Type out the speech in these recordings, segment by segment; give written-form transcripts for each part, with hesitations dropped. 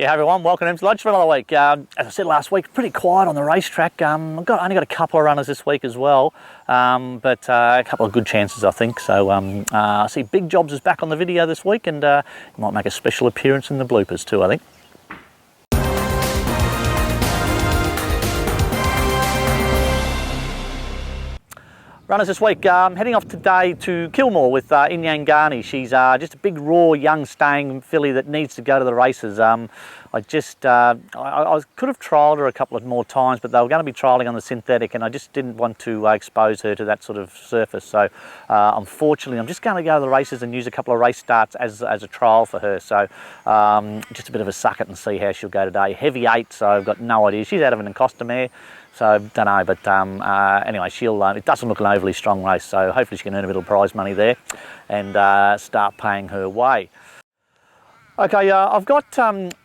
Hey everyone, welcome to Emsley Lodge for another week. As I said last week, pretty quiet on the racetrack. I've only got a couple of runners this week as well, but a couple of good chances I think. So I see Big Jobs is back on the video this week, and he might make a special appearance in the bloopers too, I think. Runners this week, heading off today to Kilmore with Inyangani. She's just a big, raw, young staying filly that needs to go to the races. I could have trialled her a couple of more times, but they were going to be trialling on the synthetic, and I just didn't want to expose her to that sort of surface. So unfortunately, I'm just going to go to the races and use a couple of race starts as a trial for her. So just a bit of a suck it and see how she'll go today. Heavy 8, so I've got no idea. She's out of an Encosta mare. So, don't know, but anyway, it doesn't look an overly strong race, so hopefully she can earn a bit of prize money there and start paying her way. Okay, I've got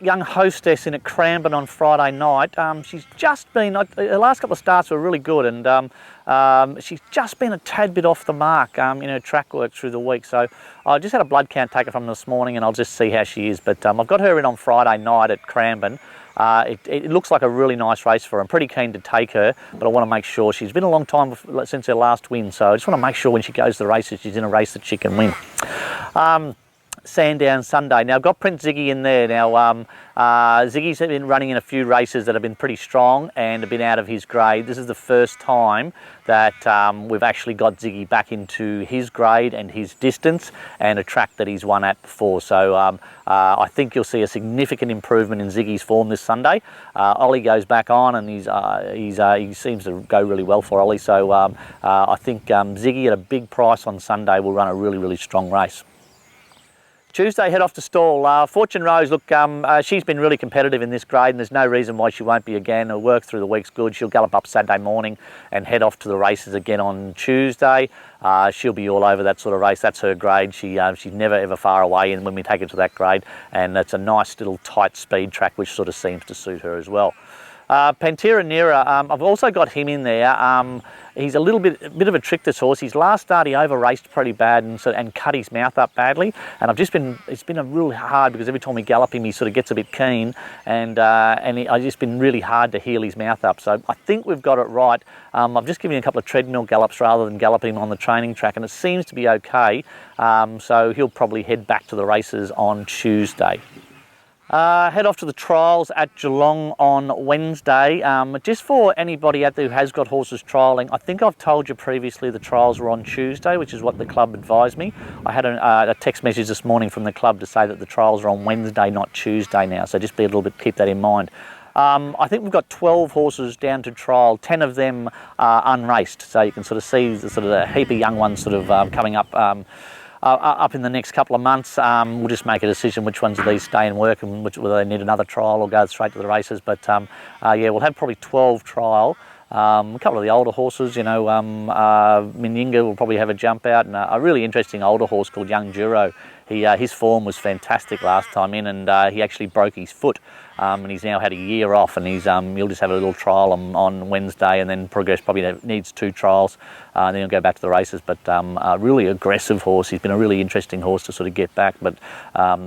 young Hostess in at Cranbourne on Friday night. She's just been, her last couple of starts were really good, and she's just been a tad bit off the mark in her track work through the week. So I just had a blood count taken from this morning, and I'll just see how she is. But I've got her in on Friday night at Cranbourne. It looks like a really nice race for her. I'm pretty keen to take her, but I want to make sure. She's been a long time since her last win, so I just want to make sure when she goes to the races, she's in a race that she can win. Sandown Sunday. Now I've got Prince Ziggy in there. Now Ziggy's been running in a few races that have been pretty strong and have been out of his grade. This is the first time that we've actually got Ziggy back into his grade and his distance and a track that he's won at before. So I think you'll see a significant improvement in Ziggy's form this Sunday. Ollie goes back on, and he seems to go really well for Ollie. So I think Ziggy at a big price on Sunday will run a really, really strong race. Tuesday, head off to Stall. Fortune Rose, look, she's been really competitive in this grade, and there's no reason why she won't be again. Her work through the week's good. She'll gallop up Saturday morning and head off to the races again on Tuesday. She'll be all over that sort of race. That's her grade. She's never ever far away in when we take her to that grade, and it's a nice little tight speed track which sort of seems to suit her as well. Pantera Nera, I've also got him in there. He's a bit of a trick, this horse. His last start he over raced pretty bad and cut his mouth up badly, and it's been a really hard, because every time we gallop him he sort of gets a bit keen, and I've just been really hard to heel his mouth up. So I think we've got it right. I've just given him a couple of treadmill gallops rather than galloping him on the training track, and it seems to be okay. So he'll probably head back to the races on Tuesday. Head off to the trials at Geelong on Wednesday. Just for anybody out there who has got horses trialling, I think I've told you previously the trials were on Tuesday, which is what the club advised me. I had a text message this morning from the club to say that the trials are on Wednesday, not Tuesday now, so just keep that in mind. I think we've got 12 horses down to trial, 10 of them unraced, so you can sort of see a heap of young ones sort of coming up in the next couple of months. We'll just make a decision which ones of these stay and work, and whether they need another trial or go straight to the races. But yeah, we'll have probably 12 trial. A couple of the older horses, Minyinga will probably have a jump out, and a really interesting older horse called Young Duro. His form was fantastic last time in, and he actually broke his foot, and he's now had a year off, and he'll just have a little trial on Wednesday, and then progress. Probably needs 2 trials, and then he'll go back to the races. But a really aggressive horse. He's been a really interesting horse to sort of get back, but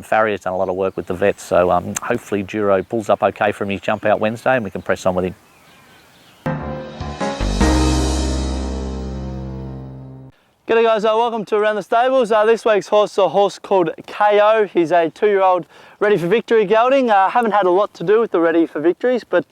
Farrier's done a lot of work with the vets, so hopefully Duro pulls up okay from his jump out Wednesday, and we can press on with him. G'day guys, welcome to Around the Stables. This week's horse is a horse called KO. He's a 2-year-old ready for victory gelding. Haven't had a lot to do with the ready for victories, but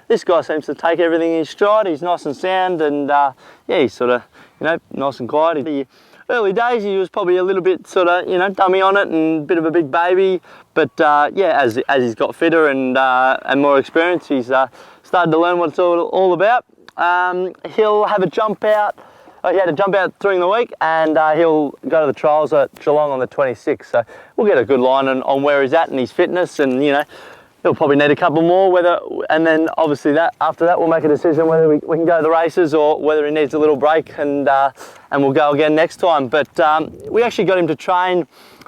this guy seems to take everything in stride. He's nice and sound, and yeah, he's sort of, nice and quiet. The early days he was probably a little bit sort of, dummy on it and a bit of a big baby, but yeah, as he's got fitter and more experience, he's started to learn what it's all about. He'll have a jump out. He had a jump out during the week, and he'll go to the trials at Geelong on the 26th. So we'll get a good line on where he's at and his fitness, and he'll probably need a couple more. And then obviously after that we'll make a decision whether we can go to the races or whether he needs a little break, and we'll go again next time. But we actually got him to train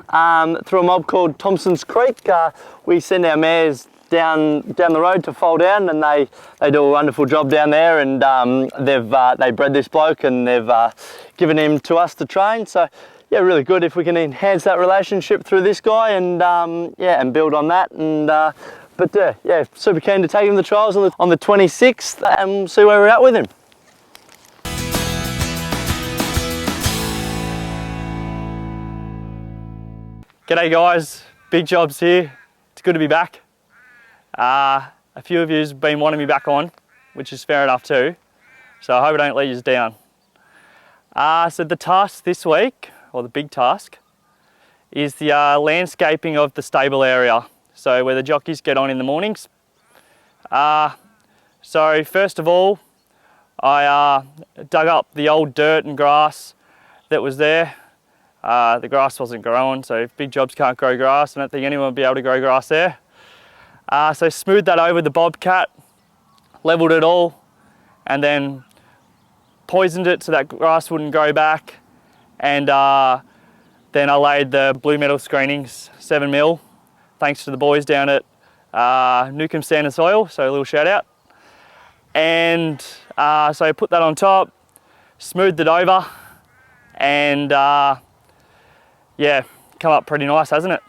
through a mob called Thompson's Creek. We send our mares down the road to Foal Down, and they do a wonderful job down there, and they bred this bloke, and they've given him to us to train. So yeah, really good if we can enhance that relationship through this guy, and yeah, and build on that. And But yeah, super keen to take him to the trials on the 26th and see where we're at with him. G'day guys, Big Jobs here. It's good to be back. A few of you have been wanting me back on, which is fair enough too. So I hope I don't let you down. So the task this week, or the big task, is the landscaping of the stable area. So where the jockeys get on in the mornings. So first of all, I dug up the old dirt and grass that was there. The grass wasn't growing, so Big Jobs can't grow grass. I don't think anyone will be able to grow grass there. So smoothed that over with the bobcat, leveled it all, and then poisoned it so that grass wouldn't grow back. And then I laid the blue metal screenings, 7mm, thanks to the boys down at Newcomb Sand and Soil, so a little shout out. And so I put that on top, smoothed it over, and yeah, come up pretty nice, hasn't it?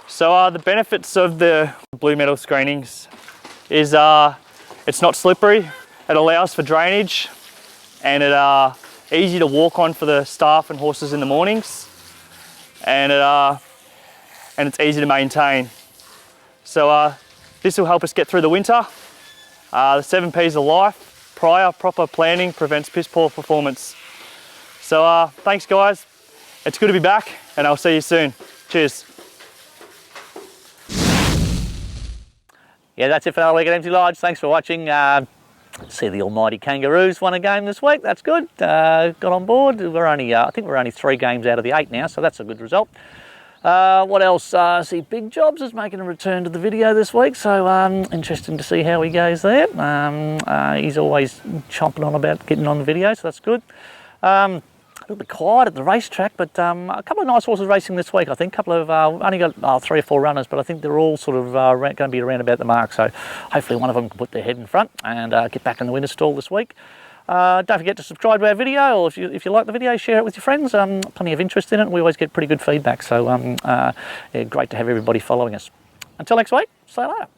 So the benefits of the blue metal screenings is it's not slippery, it allows for drainage, and it's easy to walk on for the staff and horses in the mornings, and it's easy to maintain. So this will help us get through the winter. The 7 P's of life, proper planning prevents piss poor performance. So thanks guys, it's good to be back, and I'll see you soon. Cheers. Yeah, that's it for another week at Emsley Lodge. Thanks for watching. See the almighty Kangaroos won a game this week. That's good. Got on board. We're only, I think we're only 3 games out of the 8 now, so that's a good result. What else? See, Big Jobs is making a return to the video this week, so interesting to see how he goes there. He's always chomping on about getting on the video, so that's good. A little bit quiet at the racetrack, but a couple of nice horses racing this week. I think a couple of only got 3 or 4 runners, but I think they're all sort of going to be around about the mark. So hopefully one of them can put their head in front and get back in the winner's stall this week. Don't forget to subscribe to our video, or if you like the video, share it with your friends. Plenty of interest in it, and we always get pretty good feedback. So yeah, great to have everybody following us. Until next week, see you later.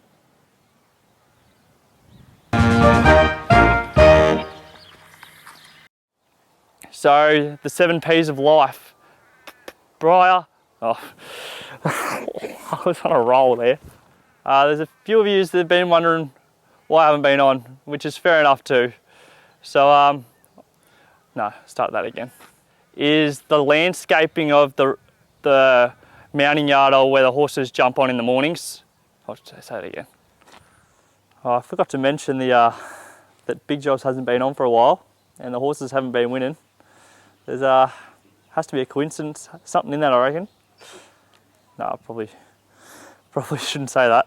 So the 7 P's of life. Briar, oh, I was on a roll there. There's a few of you that have been wondering why I haven't been on, which is fair enough too. So, no, start that again. Is the landscaping of the mounting yard, or where the horses jump on in the mornings. I'll say that again. Oh, I forgot to mention that Big Jobs hasn't been on for a while, and the horses haven't been winning. There's has to be a coincidence, something in that, I reckon. No, I probably shouldn't say that.